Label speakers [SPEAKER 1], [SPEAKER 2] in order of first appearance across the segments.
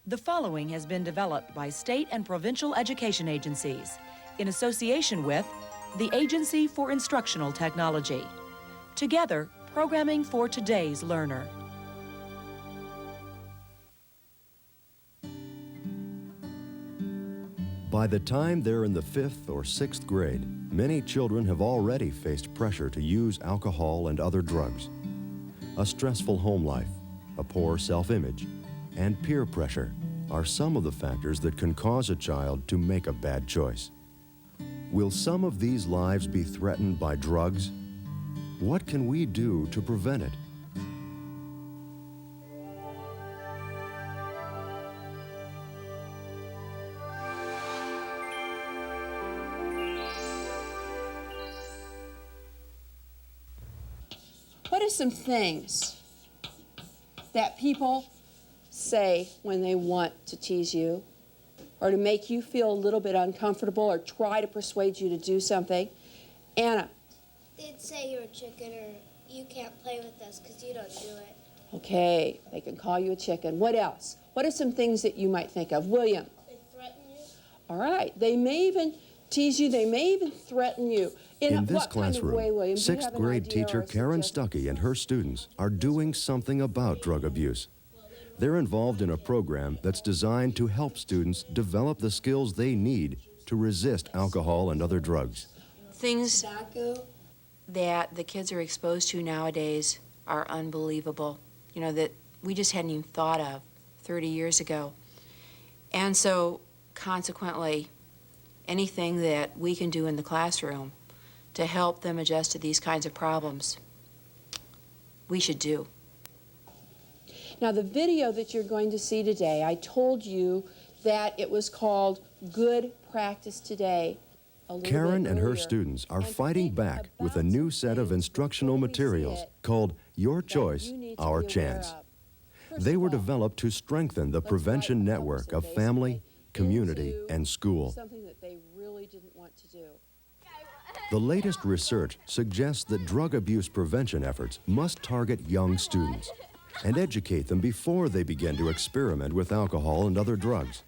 [SPEAKER 1] The following has been developed by state and provincial education agencies in association with the Agency for Instructional Technology. Together, programming for today's learner.
[SPEAKER 2] By the time they're in the 5th or 6th grade, many children have already faced pressure to use alcohol and other drugs. A stressful home life, a poor self-image, and peer pressure are some of the factors that can cause a child to make a bad choice. Will some of these lives be threatened by drugs? What can we do to prevent it?
[SPEAKER 3] What are some things that people say when they want to tease you or to make you feel a little bit uncomfortable or try to persuade you to do something? Anna?
[SPEAKER 4] They'd say you're a chicken or you can't play with us because you don't do it.
[SPEAKER 3] Okay, they can call you a chicken. What else? What are some things that you might think of? William?
[SPEAKER 4] They threaten you.
[SPEAKER 3] All right, they may even tease you, they may even threaten you.
[SPEAKER 2] In this
[SPEAKER 3] what kind of
[SPEAKER 2] classroom,
[SPEAKER 3] way, William? Do you
[SPEAKER 2] 6th
[SPEAKER 3] have an
[SPEAKER 2] grade
[SPEAKER 3] idea
[SPEAKER 2] teacher
[SPEAKER 3] or a
[SPEAKER 2] Karen
[SPEAKER 3] suggestion?
[SPEAKER 2] Stuckey and her students are doing something about drug abuse. They're involved in a program that's designed to help students develop the skills they need to resist alcohol and other drugs.
[SPEAKER 5] Things that the kids are exposed to nowadays are unbelievable, you know, that we just hadn't even thought of 30 years ago. And so, consequently, anything that we can do in the classroom to help them adjust to these kinds of problems, we should do.
[SPEAKER 3] Now, the video that you're going to see today, I told you that it was called Good Practice Today.
[SPEAKER 2] Karen and her students are fighting back with a new set of instructional materials called Your Choice, Our Chance. They were developed to strengthen the prevention network of family, community, and school.
[SPEAKER 3] Something that they really didn't want to do.
[SPEAKER 2] The latest research suggests that drug abuse prevention efforts must target young students and educate them before they begin to experiment with alcohol and other drugs.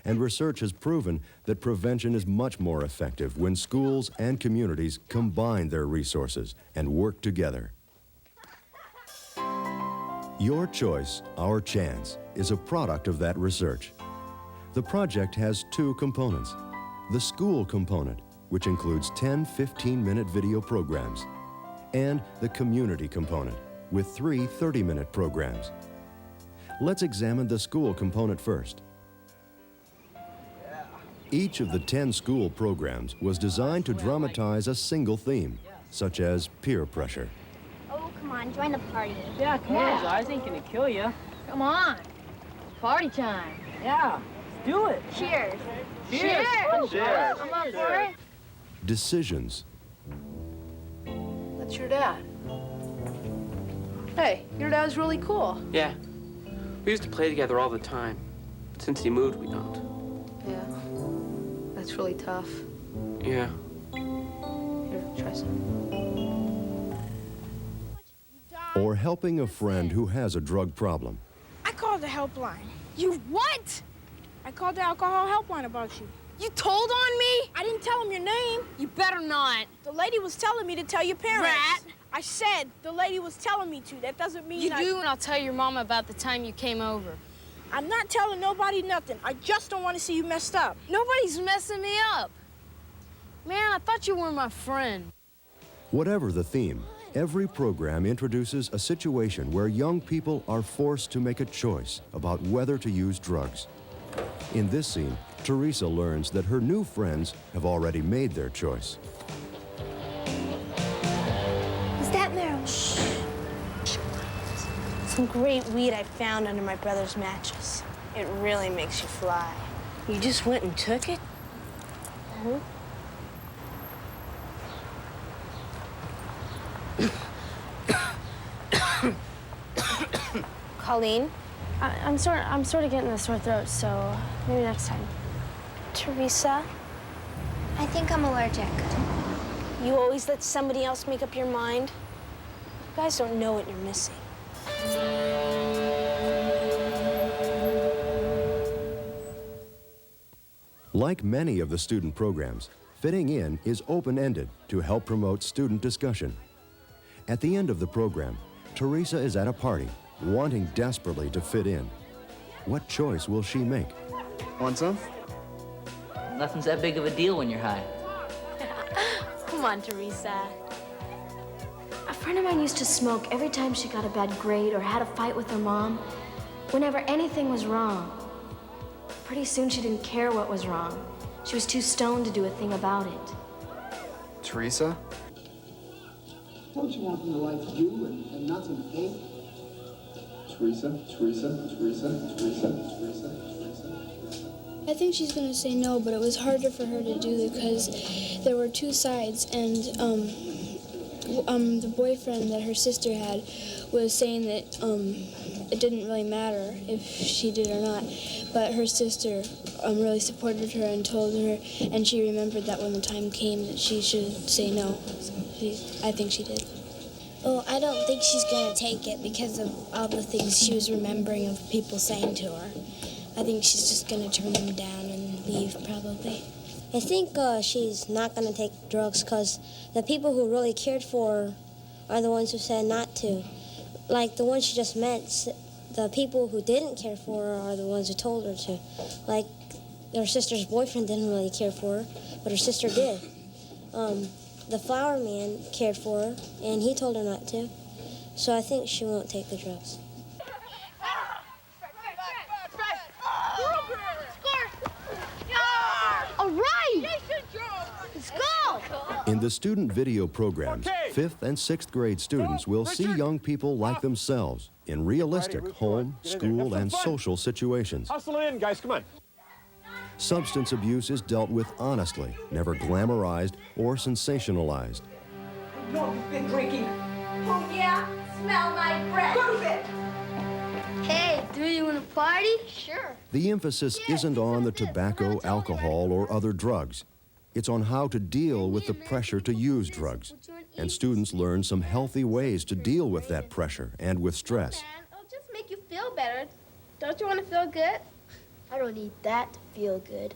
[SPEAKER 2] And research has proven that prevention is much more effective when schools and communities combine their resources and work together. Your Choice, Our Chance is a product of that research. The project has two components. The school component, which includes 10 15-minute video programs, and the community component, with 3 30-minute programs. Let's examine the school component first. Each of the 10 school programs was designed to dramatize a single theme, such as peer pressure.
[SPEAKER 4] Oh, come on, join the party.
[SPEAKER 6] Yeah, come on, guys. Ain't gonna kill you. Come on. Party time. Yeah, let's do it.
[SPEAKER 4] Cheers.
[SPEAKER 6] Cheers.
[SPEAKER 4] Cheers.
[SPEAKER 6] I'm up for it.
[SPEAKER 2] Decisions.
[SPEAKER 6] That's your dad. Hey, your dad's really cool.
[SPEAKER 7] Yeah. We used to play together all the time. Since he moved, we don't.
[SPEAKER 6] Yeah. That's really tough.
[SPEAKER 7] Yeah.
[SPEAKER 6] Here, try some.
[SPEAKER 2] Or helping a friend who has a drug problem.
[SPEAKER 8] I called the helpline. You what? I called the alcohol helpline about you.
[SPEAKER 9] You told on me?
[SPEAKER 8] I didn't tell them your name.
[SPEAKER 9] You better not.
[SPEAKER 8] The lady was telling me to tell your parents.
[SPEAKER 9] Rat.
[SPEAKER 8] I said the lady was telling me to. That doesn't mean
[SPEAKER 9] You do, and I'll tell your mama about the time you came over.
[SPEAKER 8] I'm not telling nobody nothing. I just don't want to see you messed up.
[SPEAKER 9] Nobody's messing me up. Man, I thought you were my friend.
[SPEAKER 2] Whatever the theme, every program introduces a situation where young people are forced to make a choice about whether to use drugs. In this scene, Teresa learns that her new friends have already made their choice.
[SPEAKER 4] Is that Meryl?
[SPEAKER 9] Some great weed I found under my brother's mattress. It really makes you fly. You just went and took it? Colleen, I'm sort of getting a sore throat, so maybe next time. Teresa,
[SPEAKER 4] I think I'm allergic.
[SPEAKER 9] you always let somebody else make up your mind. You guys don't know what you're missing.
[SPEAKER 2] Like many of the student programs, Fitting In is open-ended to help promote student discussion. At the end of the program, Teresa is at a party, wanting desperately to fit in. What choice will she make?
[SPEAKER 10] Want some?
[SPEAKER 11] Nothing's that big of a deal when you're high.
[SPEAKER 9] Come on, Teresa. A friend of mine used to smoke every time she got a bad grade or had a fight with her mom. Whenever anything was wrong. Pretty soon she didn't care what was wrong. She was too stoned to do a thing about it.
[SPEAKER 10] Teresa?
[SPEAKER 12] Don't you want them to like you and not some hate? Teresa.
[SPEAKER 4] I think she's gonna say no, but it was harder for her to do because there were two sides, and the boyfriend that her sister had was saying that it didn't really matter if she did or not, but her sister really supported her and told her, and she remembered that when the time came that she should say no. So I think she did. Well, I don't think she's gonna take it because of all the things she was remembering of people saying to her. I think she's just gonna turn them down and leave, probably.
[SPEAKER 13] I think she's not gonna take drugs because the people who really cared for her are the ones who said not to. Like the one she just met, the people who didn't care for her are the ones who told her to. Like her sister's boyfriend didn't really care for her, but her sister did. The flower man cared for her, and he told her not to. So I think she won't take the drugs.
[SPEAKER 8] All right! Let's go!
[SPEAKER 2] In the student video programs, 5th and 6th grade students will see young people like themselves in realistic home, school, and social situations.
[SPEAKER 14] Hustle it in, guys, come on.
[SPEAKER 2] Substance abuse is dealt with honestly, never glamorized or sensationalized.
[SPEAKER 15] No, you've been drinking.
[SPEAKER 8] Oh, yeah? Smell my breath.
[SPEAKER 15] Go to bed.
[SPEAKER 8] Hey, do you want to party? Sure.
[SPEAKER 2] The emphasis isn't on the tobacco, alcohol, or other drugs. It's on how to deal with the pressure to use drugs. And students learn some healthy ways to deal with that pressure and with stress.
[SPEAKER 8] It'll just make you feel better. Don't you want to feel good? I don't need that to feel good.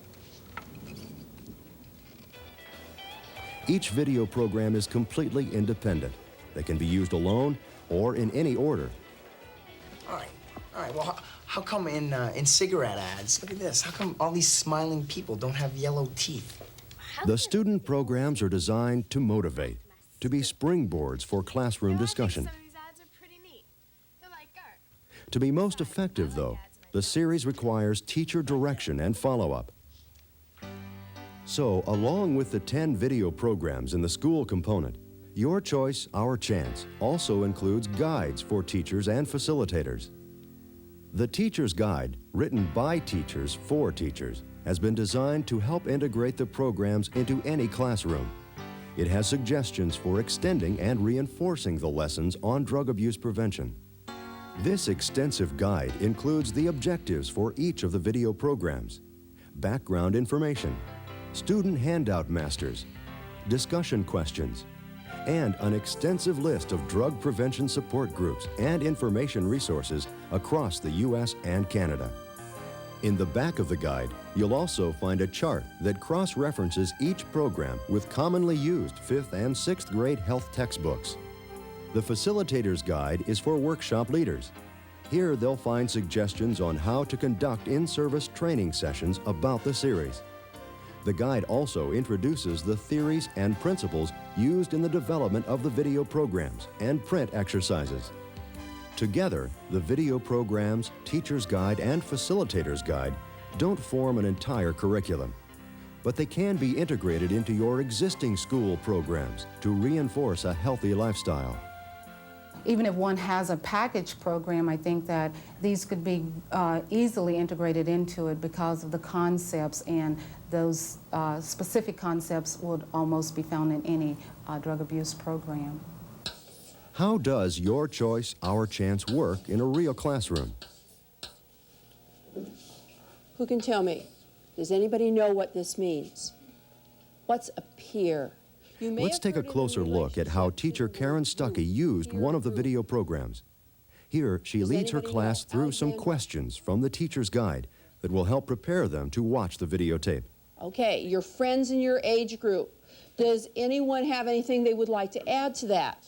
[SPEAKER 2] Each video program is completely independent. They can be used alone or in any order.
[SPEAKER 10] All right, well, how come in cigarette ads, look at this, how come all these smiling people don't have yellow teeth?
[SPEAKER 2] The student programs are designed to motivate, to be springboards for classroom discussion. To be most effective, though, the series requires teacher direction and follow-up. So, along with the 10 video programs in the school component, Your Choice, Our Chance also includes guides for teachers and facilitators. The Teacher's Guide, written by teachers for teachers, has been designed to help integrate the programs into any classroom. It has suggestions for extending and reinforcing the lessons on drug abuse prevention. This extensive guide includes the objectives for each of the video programs, background information, student handout masters, discussion questions, and an extensive list of drug prevention support groups and information resources across the U.S. and Canada. In the back of the guide, you'll also find a chart that cross-references each program with commonly used 5th and 6th grade health textbooks. The Facilitator's Guide is for workshop leaders. Here they'll find suggestions on how to conduct in-service training sessions about the series. The guide also introduces the theories and principles used in the development of the video programs and print exercises. Together, the video programs, Teacher's Guide, and Facilitator's Guide don't form an entire curriculum, but they can be integrated into your existing school programs to reinforce a healthy lifestyle.
[SPEAKER 16] Even if one has a package program, I think that these could be easily integrated into it because of the concepts, and those specific concepts would almost be found in any drug abuse program.
[SPEAKER 2] How does Your Choice, Our Chance work in a real classroom?
[SPEAKER 3] Who can tell me? Does anybody know what this means? What's a peer?
[SPEAKER 2] Let's take a closer look at how teacher Karen Stuckey used one of the video programs. Here, she leads her class through some questions from the Teacher's Guide that will help prepare them to watch the videotape.
[SPEAKER 3] Okay, your friends in your age group. Does anyone have anything they would like to add to that?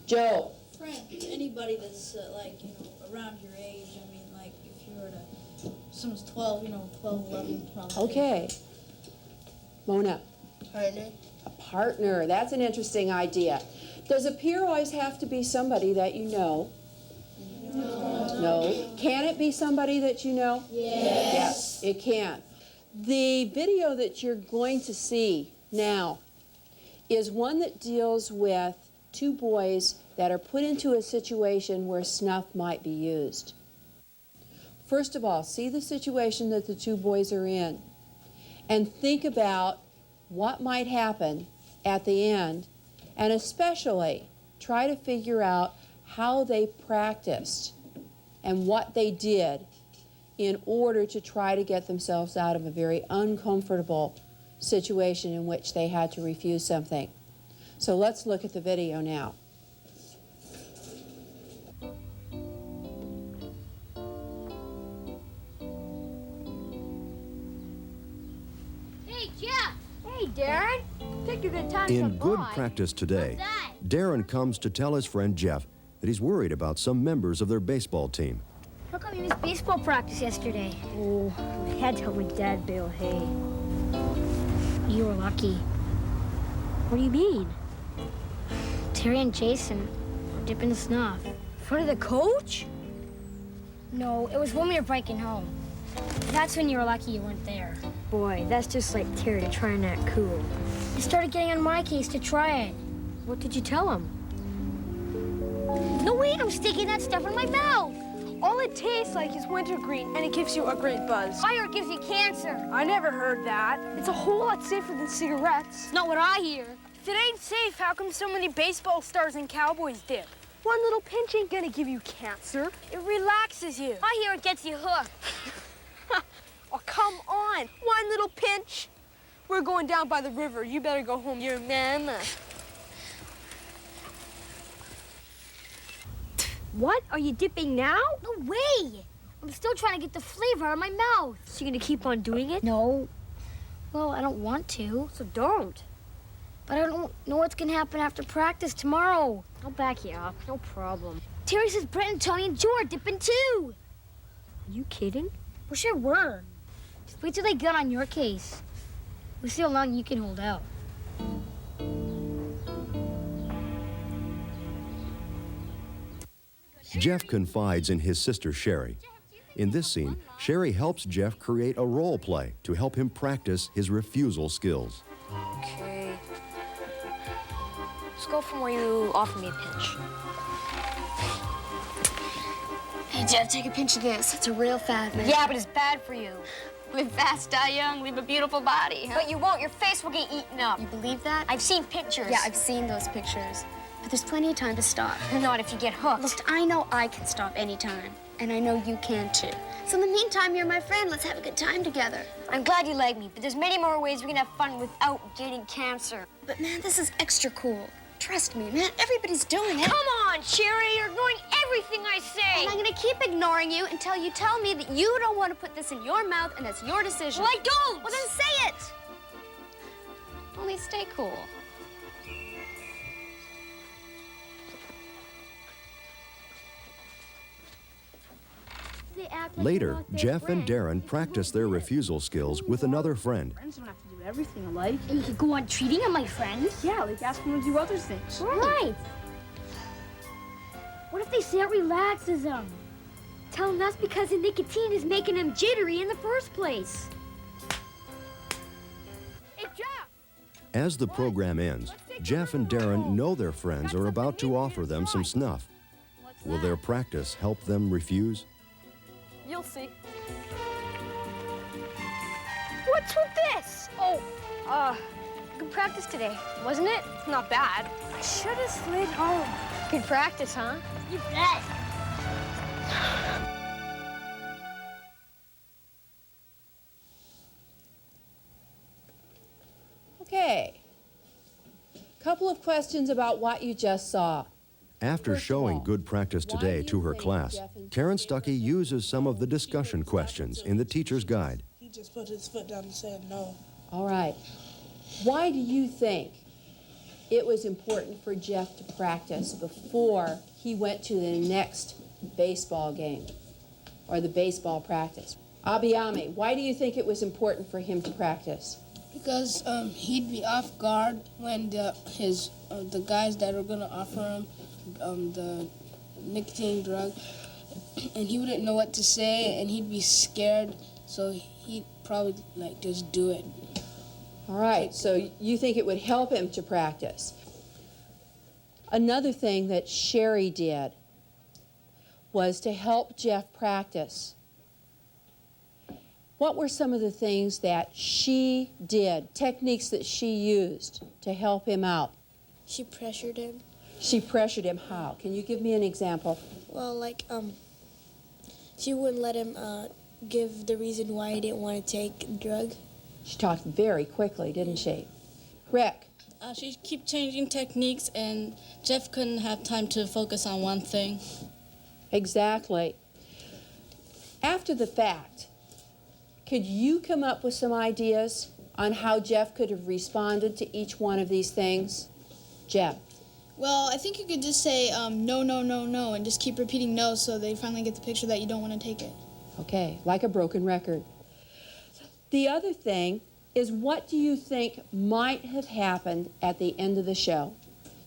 [SPEAKER 3] Joe?
[SPEAKER 14] Friend, anybody that's like, you know, around your age. I mean, like if you were to, someone's 12, you know, 12, 11, probably.
[SPEAKER 3] Okay. Mona?
[SPEAKER 14] Partner.
[SPEAKER 3] A partner, that's an interesting idea. Does a peer always have to be somebody that you know? No. Can it be somebody that you know?
[SPEAKER 14] Yes.
[SPEAKER 3] Yes, it can. The video that you're going to see now is one that deals with two boys that are put into a situation where snuff might be used. First of all, see the situation that the two boys are in and think about what might happen at the end, and especially try to figure out how they practiced and what they did in order to try to get themselves out of a very uncomfortable situation in which they had to refuse something. So let's look at the video now.
[SPEAKER 8] Hey, Jeff! Hey, Darren! Take a good time.
[SPEAKER 2] In good practice today, Darren comes to tell his friend Jeff that he's worried about some members of their baseball team.
[SPEAKER 17] How come you missed baseball practice yesterday? Oh, I had to help my dad bale hay. You were lucky. What do you mean? Terry and Jason were dipping the snuff. In front of the coach? No, it was when we were biking home. That's when you were lucky you weren't there. Boy, that's just like Terry to try and act cool. He started getting on my case to try it. What did you tell him? No way, I'm sticking that stuff in my mouth.
[SPEAKER 18] All it tastes like is wintergreen, and it gives you a great buzz.
[SPEAKER 17] I heard it gives you cancer.
[SPEAKER 18] I never heard that. It's a whole lot safer than cigarettes.
[SPEAKER 17] It's not what I hear.
[SPEAKER 18] If it ain't safe, how come so many baseball stars and cowboys dip? One little pinch ain't gonna give you cancer. It relaxes you.
[SPEAKER 17] I hear it gets you hooked.
[SPEAKER 18] Oh, come on. One little pinch. We're going down by the river. You better go home. Your mama.
[SPEAKER 17] What? Are you dipping now? No way! I'm still trying to get the flavor out of my mouth. So you're gonna keep on doing it? No. Well, I don't want to, so don't. But I don't know what's gonna happen after practice tomorrow. I'll back you up, no problem. Terry says Brett and Tony and Joe are dipping too. Are you kidding? We sure were. Just wait till they get on your case. We'll see how long you can hold out.
[SPEAKER 2] Jeff confides in his sister Sherry. In this scene, Sherry helps Jeff create a role play to help him practice his refusal skills.
[SPEAKER 17] Okay. Let's go from where you offer me a pinch. Hey, Jeff, take a pinch of this. It's a real fad, man. Yeah, but it's bad for you.
[SPEAKER 19] Live fast, die young, leave a beautiful body. Huh?
[SPEAKER 17] But you won't. Your face will get eaten up.
[SPEAKER 19] You believe that?
[SPEAKER 17] I've seen pictures.
[SPEAKER 19] Yeah, I've seen those pictures. But there's plenty of time to stop.
[SPEAKER 17] Not if you get hooked.
[SPEAKER 19] Look, I know I can stop anytime. And I know you can too. So in the meantime, you're my friend. Let's have a good time together.
[SPEAKER 17] I'm glad you like me, but there's many more ways we can have fun without getting cancer.
[SPEAKER 19] But man, this is extra cool. Trust me, man. Everybody's doing it.
[SPEAKER 17] Come on, Cherry. You're ignoring everything I say.
[SPEAKER 19] And I'm gonna keep ignoring you until you tell me that you don't want to put this in your mouth and that's your decision.
[SPEAKER 17] Well, I don't.
[SPEAKER 19] Well, then say it. Only stay cool.
[SPEAKER 2] Later, Jeff and Darren practice their refusal skills with another friend.
[SPEAKER 6] Friends don't have to do everything alike.
[SPEAKER 17] And you could go on treating on my friends?
[SPEAKER 6] Yeah, like ask them to do other things.
[SPEAKER 17] Right. What if they say it relaxes them? Tell them that's because the nicotine is making them jittery in the first place.
[SPEAKER 18] Hey, Jeff!
[SPEAKER 2] As the program ends, Jeff and Darren know their friends are about to offer them some snuff. Will their practice help them refuse?
[SPEAKER 18] You'll see.
[SPEAKER 17] What's with this? Oh, good practice today, wasn't it?
[SPEAKER 18] Not bad.
[SPEAKER 17] I should have slid home. Good practice, huh? You bet.
[SPEAKER 3] Okay. Couple of questions about what you just saw.
[SPEAKER 2] After showing good practice today to her class, Karen Stuckey uses some of the discussion questions in the teacher's guide.
[SPEAKER 20] just put his foot down and said no.
[SPEAKER 3] All right. Why do you think it was important for Jeff to practice before he went to the next baseball game or the baseball practice? Abiyami, why do you think it was important for him to practice?
[SPEAKER 14] Because he'd be off guard when the guys that are gonna offer him the nicotine drug, and he wouldn't know what to say, and he'd be scared, so he'd probably like just do it.
[SPEAKER 3] All right, so you think it would help him to practice. Another thing that Sherry did was to help Jeff practice. What were some of the things that she did, techniques that she used to help him out?
[SPEAKER 4] She pressured him.
[SPEAKER 3] She pressured him how? Can you give me an example?
[SPEAKER 4] Well, like, she wouldn't let him give the reason why he didn't want to take the drug.
[SPEAKER 3] She talked very quickly, didn't she? Rick?
[SPEAKER 21] She kept changing techniques, and Jeff couldn't have time to focus on one thing.
[SPEAKER 3] Exactly. After the fact, could you come up with some ideas on how Jeff could have responded to each one of these things? Jeff?
[SPEAKER 18] Well, I think you could just say no, no, no, no, and just keep repeating no so they finally get the picture that you don't want to take it.
[SPEAKER 3] Okay, like a broken record. The other thing is, what do you think might have happened at the end of the show?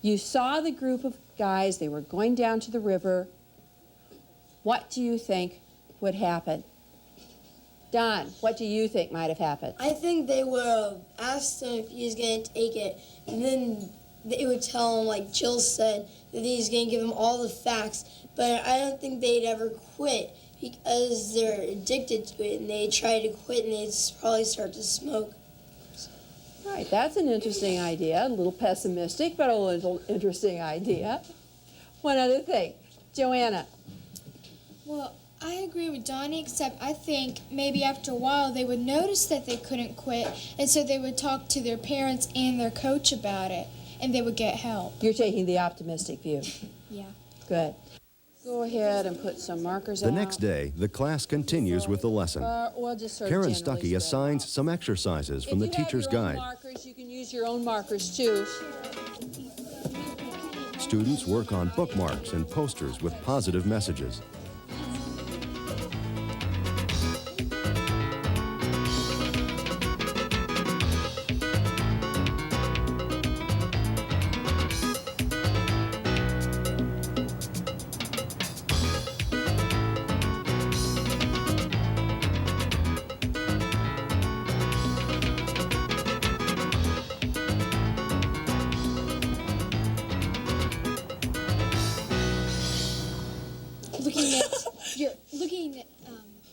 [SPEAKER 3] You saw the group of guys, they were going down to the river. What do you think would happen? Don, what do you think might have happened?
[SPEAKER 22] I think they would have asked him if he was going to take it, and then they would tell him, like Jill said, that he's going to give him all the facts, but I don't think they'd ever quit because they're addicted to it, and they try to quit, and they'd probably start to smoke.
[SPEAKER 3] All right, that's an interesting idea, a little pessimistic, but a little interesting idea. One other thing, Joanna.
[SPEAKER 18] Well, I agree with Donnie, except I think maybe after a while they would notice that they couldn't quit, and so they would talk to their parents and their coach about it, and they would get help.
[SPEAKER 3] You're taking the optimistic view.
[SPEAKER 18] Yeah.
[SPEAKER 3] Good. Go ahead and put some markers out.
[SPEAKER 2] The next day, the class continues with the lesson.
[SPEAKER 3] We'll just sort of
[SPEAKER 2] Karen
[SPEAKER 3] generally
[SPEAKER 2] Stuckey
[SPEAKER 3] spread
[SPEAKER 2] assigns some exercises from the teacher's guide.
[SPEAKER 3] Markers, you can use your own markers too.
[SPEAKER 2] Students work on bookmarks and posters with positive messages.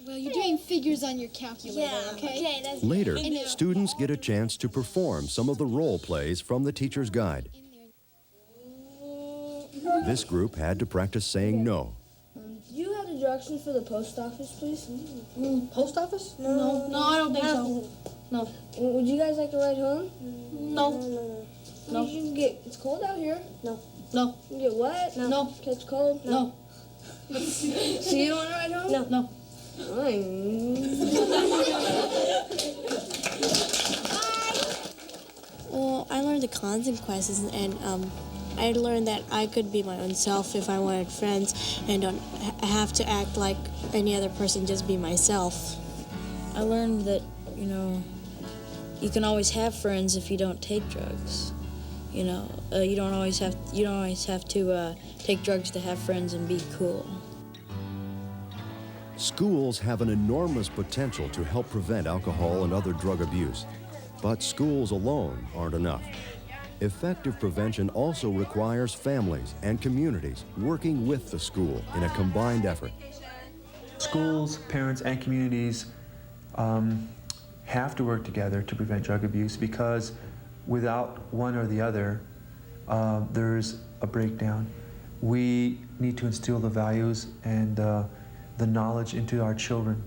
[SPEAKER 18] You're doing figures on your calculator, okay?
[SPEAKER 22] that's
[SPEAKER 2] Later, students get a chance to perform some of the role plays from the teacher's guide. This group had to practice saying no.
[SPEAKER 22] Do you have the directions for the post office, please?
[SPEAKER 20] Post office?
[SPEAKER 22] No,
[SPEAKER 20] I don't think so. No.
[SPEAKER 22] Would you guys like to ride home?
[SPEAKER 20] No.
[SPEAKER 22] No. You can get, it's cold out here.
[SPEAKER 20] No.
[SPEAKER 22] You can get wet?
[SPEAKER 20] No.
[SPEAKER 22] Catch cold?
[SPEAKER 20] No.
[SPEAKER 22] So you don't want to ride home?
[SPEAKER 20] No.
[SPEAKER 4] Well, I learned the consequences, and I learned that I could be my own self if I wanted friends and don't have to act like any other person, just be myself.
[SPEAKER 23] I learned that, you can always have friends if you don't take drugs. You don't always have to take drugs to have friends and be cool.
[SPEAKER 2] Schools have an enormous potential to help prevent alcohol and other drug abuse, but schools alone aren't enough. Effective prevention also requires families and communities working with the school in a combined effort.
[SPEAKER 24] Schools, parents, and communities have to work together to prevent drug abuse, because without one or the other, there's a breakdown. We need to instill the values and the knowledge into our children.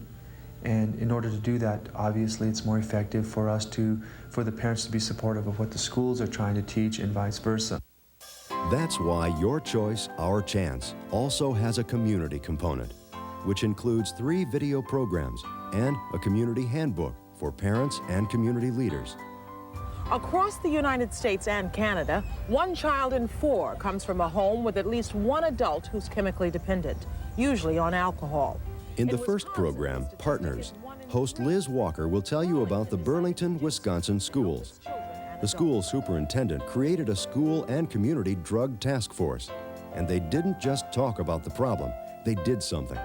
[SPEAKER 24] And in order to do that, obviously, it's more effective for the parents to be supportive of what the schools are trying to teach and vice versa.
[SPEAKER 2] That's why Your Choice, Our Chance also has a community component. which includes 3 video programs and a community handbook for parents and community leaders.
[SPEAKER 1] Across the United States and Canada, 1 child in 4 comes from a home with at least 1 adult who's chemically dependent, usually on alcohol.
[SPEAKER 2] In the first program, Partners, host Liz Walker will tell you about the Burlington, Wisconsin schools. The school superintendent created a school and community drug task force, and they didn't just talk about the problem, they did something.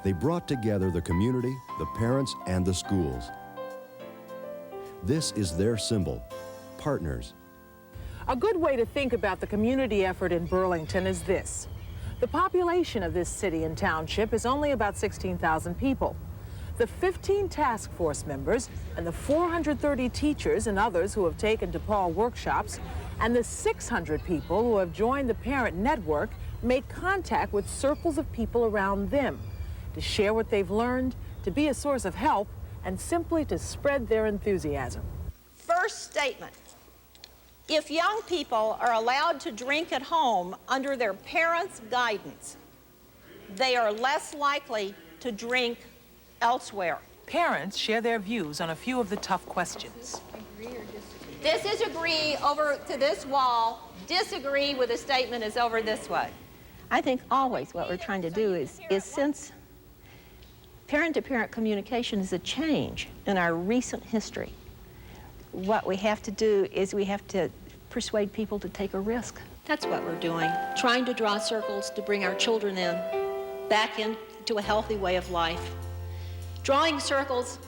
[SPEAKER 2] They brought together the community, the parents, and the schools. This is their symbol, Partners.
[SPEAKER 1] A good way to think about the community effort in Burlington is this. The population of this city and township is only about 16,000 people. The 15 task force members and the 430 teachers and others who have taken DePaul workshops and the 600 people who have joined the parent network make contact with circles of people around them to share what they've learned, to be a source of help, and simply to spread their enthusiasm.
[SPEAKER 5] First statement. If young people are allowed to drink at home under their parents' guidance, they are less likely to drink elsewhere.
[SPEAKER 1] Parents share their views on a few of the tough questions.
[SPEAKER 5] This is agree over to this wall, disagree with a statement is over this way. I think always what we're trying to do is since parent-to-parent communication is a change in our recent history, what we have to do is we have to persuade people to take a risk. That's what we're doing, trying to draw circles to bring our children in, back into a healthy way of life. Drawing circles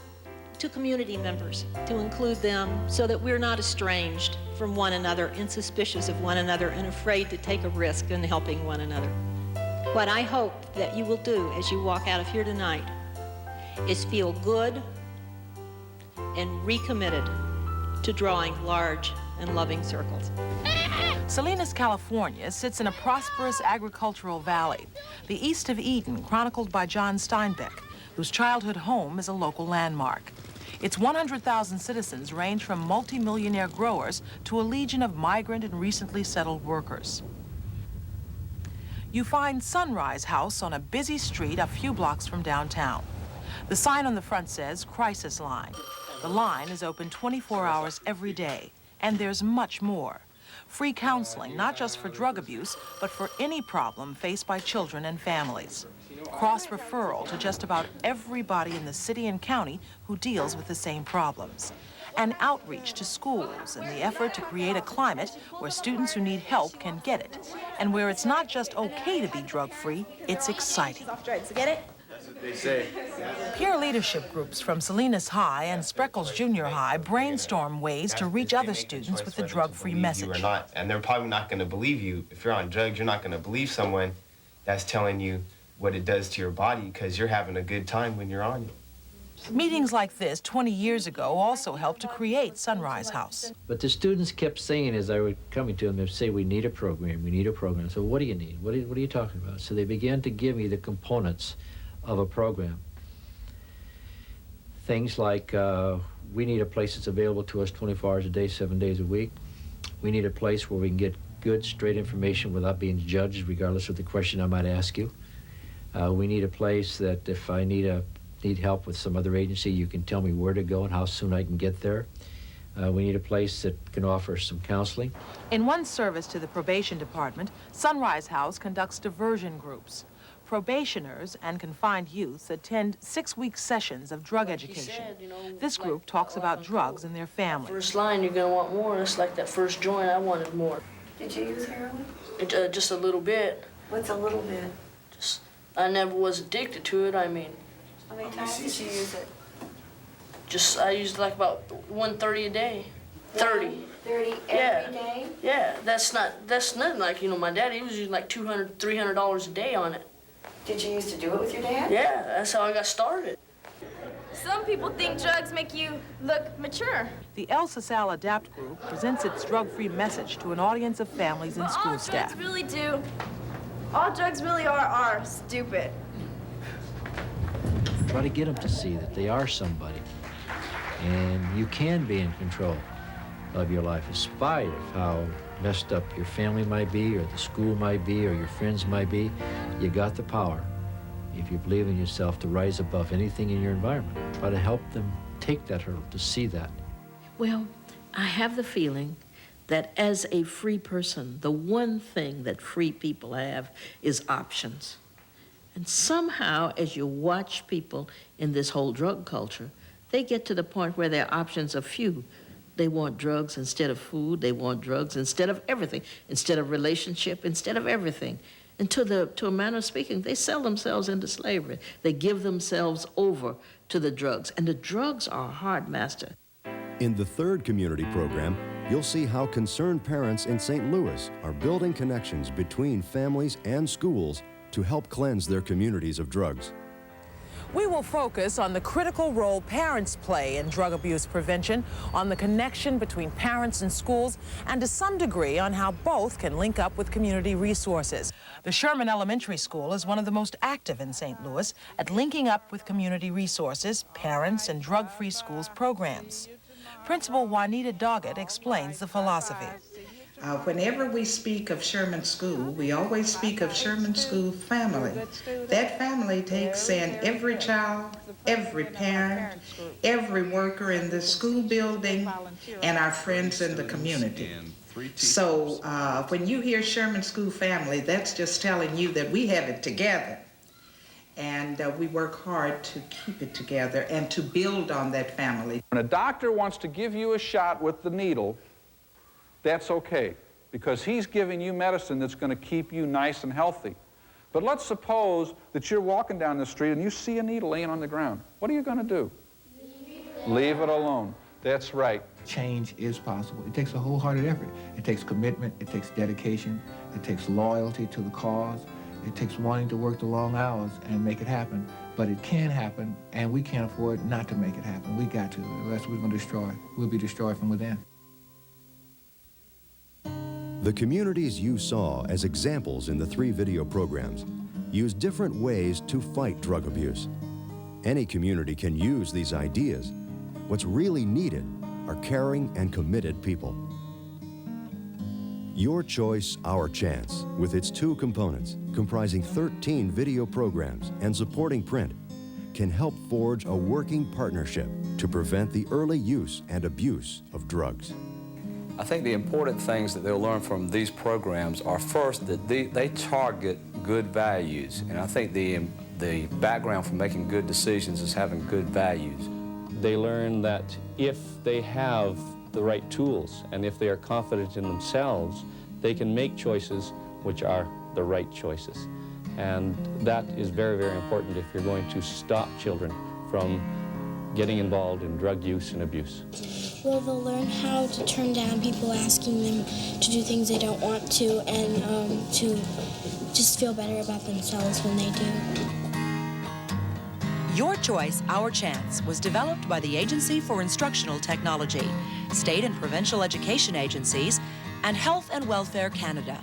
[SPEAKER 5] to community members, to include them so that we're not estranged from one another and suspicious of one another and afraid to take a risk in helping one another. What I hope that you will do as you walk out of here tonight is feel good and recommitted to drawing large and loving circles.
[SPEAKER 1] Salinas, California sits in a prosperous agricultural valley, the east of Eden, chronicled by John Steinbeck, whose childhood home is a local landmark. Its 100,000 citizens range from multi-millionaire growers to a legion of migrant and recently settled workers. You find Sunrise House on a busy street a few blocks from downtown. The sign on the front says Crisis Line. The line is open 24 hours every day, and there's much more. Free counseling, not just for drug abuse, but for any problem faced by children and families. Cross-referral to just about everybody in the city and county who deals with the same problems. And outreach to schools in the effort to create a climate where students who need help can get it, and where it's not just okay to be drug-free, it's exciting.
[SPEAKER 5] Get it?
[SPEAKER 7] They say.
[SPEAKER 1] Peer leadership groups from Salinas High and Spreckles Junior High brainstorm ways to reach other students with the drug-free message.
[SPEAKER 7] And they're probably not going to believe you. If you're on drugs, you're not going to believe someone that's telling you what it does to your body because you're having a good time when you're on it.
[SPEAKER 1] Meetings like this 20 years ago also helped to create Sunrise House.
[SPEAKER 11] But the students kept saying as I was coming to them, they'd say, we need a program, we need a program. So what do you need? What are you talking about? So they began to give me the components of a program. Things like we need a place that's available to us 24 hours a day, 7 days a week. We need a place where we can get good, straight information without being judged, regardless of the question I might ask you. We need a place that if I need help with some other agency, you can tell me where to go and how soon I can get there. We need a place that can offer some counseling.
[SPEAKER 1] In one service to the probation department, Sunrise House conducts diversion groups. Probationers and confined youths attend 6-week sessions of drug education. This group talks about drugs and their families.
[SPEAKER 23] First line, you're gonna want more. It's like that first joint, I wanted more.
[SPEAKER 25] Did you use heroin?
[SPEAKER 23] Just a little bit.
[SPEAKER 25] What's a little bit?
[SPEAKER 23] I never was addicted to it, I mean.
[SPEAKER 25] How many times did you use it?
[SPEAKER 23] I used like about 130 a day. 30.
[SPEAKER 25] 30 every day?
[SPEAKER 23] Yeah, that's nothing like, my dad, he was using like $200, $300 a day on it.
[SPEAKER 25] Did you used to do it with your dad?
[SPEAKER 23] Yeah, that's how I got started.
[SPEAKER 26] Some people think drugs make you look mature.
[SPEAKER 1] The El Sal Adapt group presents its drug-free message to an audience of families and school staff.
[SPEAKER 26] All drugs really are stupid.
[SPEAKER 11] Try to get them to see that they are somebody. And you can be in control of your life in spite of how messed up your family might be, or the school might be, or your friends might be. You got the power if you believe in yourself, to rise above anything in your environment. Try to help them take that hurdle, to see that.
[SPEAKER 9] Well, I have the feeling that as a free person, the one thing that free people have is options. And somehow, as you watch people in this whole drug culture, they get to the point where their options are few. They want drugs instead of food. They want drugs instead of everything, instead of relationship, instead of everything. And to a manner of speaking, they sell themselves into slavery. They give themselves over to the drugs. And the drugs are a hard master.
[SPEAKER 2] In the third community program, you'll see how concerned parents in St. Louis are building connections between families and schools to help cleanse their communities of drugs.
[SPEAKER 1] We will focus on the critical role parents play in drug abuse prevention, on the connection between parents and schools, and to some degree on how both can link up with community resources. The Sherman Elementary School is one of the most active in St. Louis at linking up with community resources, parents, and drug-free schools programs. Principal Juanita Doggett explains the philosophy.
[SPEAKER 10] Whenever we speak of Sherman School, we always speak of Sherman School family. That family takes in every child, every parent, every worker in the school building, and our friends in the community. So when you hear Sherman School family, that's just telling you that we have it together. And we work hard to keep it together and to build on that family.
[SPEAKER 12] When a doctor wants to give you a shot with the needle, that's okay, because he's giving you medicine that's going to keep you nice and healthy. But let's suppose that you're walking down the street and you see a needle laying on the ground. What are you going to do? Leave it alone. That's right.
[SPEAKER 13] Change is possible. It takes a wholehearted effort. It takes commitment, it takes dedication, it takes loyalty to the cause, it takes wanting to work the long hours and make it happen. But it can happen, and we can't afford not to make it happen. We got to, or else we're going to destroy. We'll be destroyed from within.
[SPEAKER 2] The communities you saw as examples in the 3 video programs use different ways to fight drug abuse. Any community can use these ideas. What's really needed are caring and committed people. Your Choice, Our Chance, with its 2 components, comprising 13 video programs and supporting print, can help forge a working partnership to prevent the early use and abuse of drugs.
[SPEAKER 15] I think the important things that they'll learn from these programs are, first, that they target good values. And I think the background for making good decisions is having good values.
[SPEAKER 16] They learn that if they have the right tools and if they are confident in themselves, they can make choices which are the right choices. And that is very, very important if you're going to stop children from getting involved in drug use and abuse.
[SPEAKER 4] Well, they'll learn how to turn down people asking them to do things they don't want to, and to just feel better about themselves when they do.
[SPEAKER 27] Your Choice, Our Chance was developed by the Agency for Instructional Technology, State and Provincial Education Agencies, and Health and Welfare Canada.